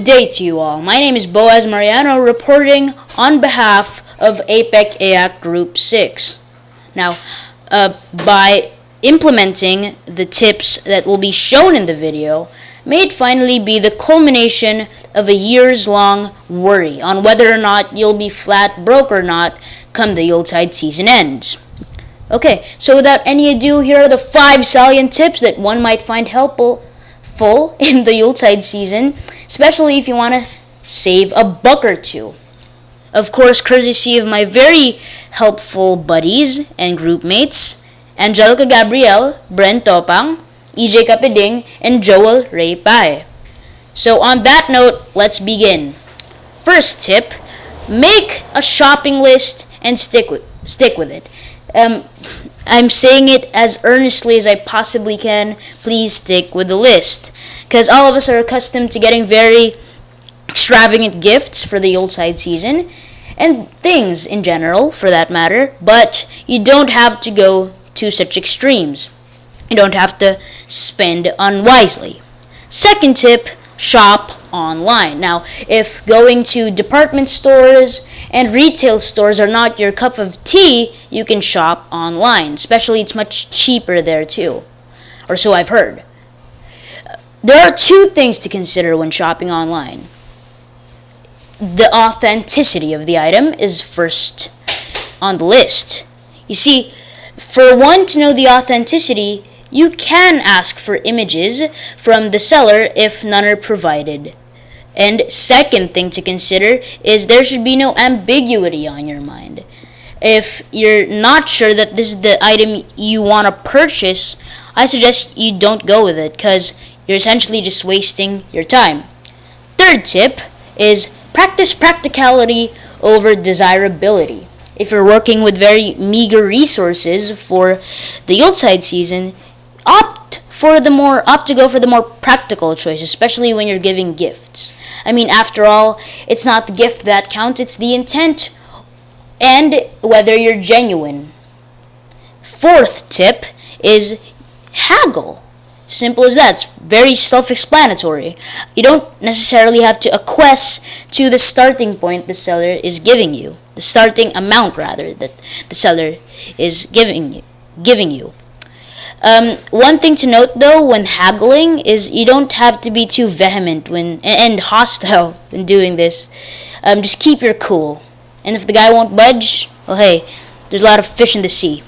day to you all. My name is Boaz Mariano reporting on behalf of APEC AAC Group 6. Now, by implementing the tips that will be shown in the video, may it finally be the culmination of a years-long worry on whether or not you'll be flat broke or not come the Yuletide season ends. Okay, so without any ado, here are the 5 salient tips that one might find helpful in the Yuletide season, especially if you want to save a buck or two. Of course, courtesy of my very helpful buddies and group mates, Angelica Gabriel, Brent Topang, EJ Kapiding, and Joel Ray Pai. So on that note, let's begin. First tip, make a shopping list and stick with it. I'm saying it as earnestly as I possibly can. Please stick with the list, because all of us are accustomed to getting very extravagant gifts for the Yuletide season, and things in general for that matter, but you don't have to go to such extremes. You don't have to spend unwisely. Second tip, shop online. Now, if going to department stores and retail stores are not your cup of tea, you can shop online. Especially, it's much cheaper there too, or so I've heard. There are 2 things to consider when shopping online. The authenticity of the item is first on the list. You see, for one to know the authenticity, you can ask for images from the seller if none are provided. And second thing to consider is there should be no ambiguity on your mind. If you're not sure that this is the item you want to purchase, I suggest you don't go with it, because you're essentially just wasting your time. Third tip is practice practicality over desirability. If you're working with very meager resources for the Yuletide season, opt to go for the more practical choice, especially when you're giving gifts. I mean, after all, it's not the gift that counts, it's the intent and whether you're genuine. Fourth tip is haggle. Simple as that. It's very self-explanatory. You don't necessarily have to acquiesce to the starting point the seller is giving you. The starting amount, rather, that the seller is giving you. One thing to note, though, when haggling is you don't have to be too vehement and hostile when doing this. Just keep your cool. And if the guy won't budge, well, hey, there's a lot of fish in the sea.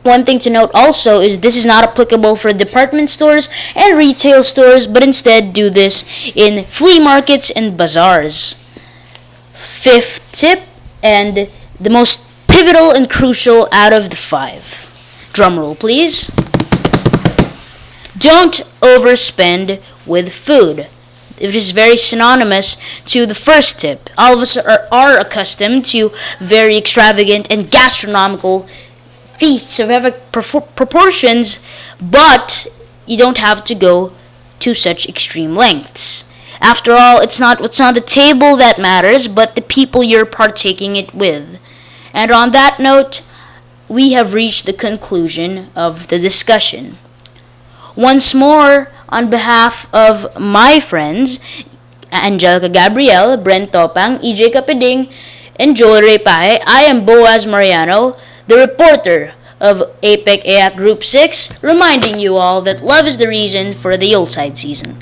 One thing to note also is this is not applicable for department stores and retail stores, but instead do this in flea markets and bazaars. Fifth tip, and the most pivotal and crucial out of the 5. Drum roll, please. Don't overspend with food, which is very synonymous to the first tip. All of us are accustomed to very extravagant and gastronomical feasts of epic proportions, but you don't have to go to such extreme lengths. After all, it's not what's on the table that matters, but the people you're partaking it with. And on that note, we have reached the conclusion of the discussion. Once more, on behalf of my friends, Angelica Gabriel, Brent Topang, EJ Kapiding, and Joel Ray Pai, I am Boaz Mariano, the reporter of APEC AAC Group 6, reminding you all that love is the reason for the Yuletide season.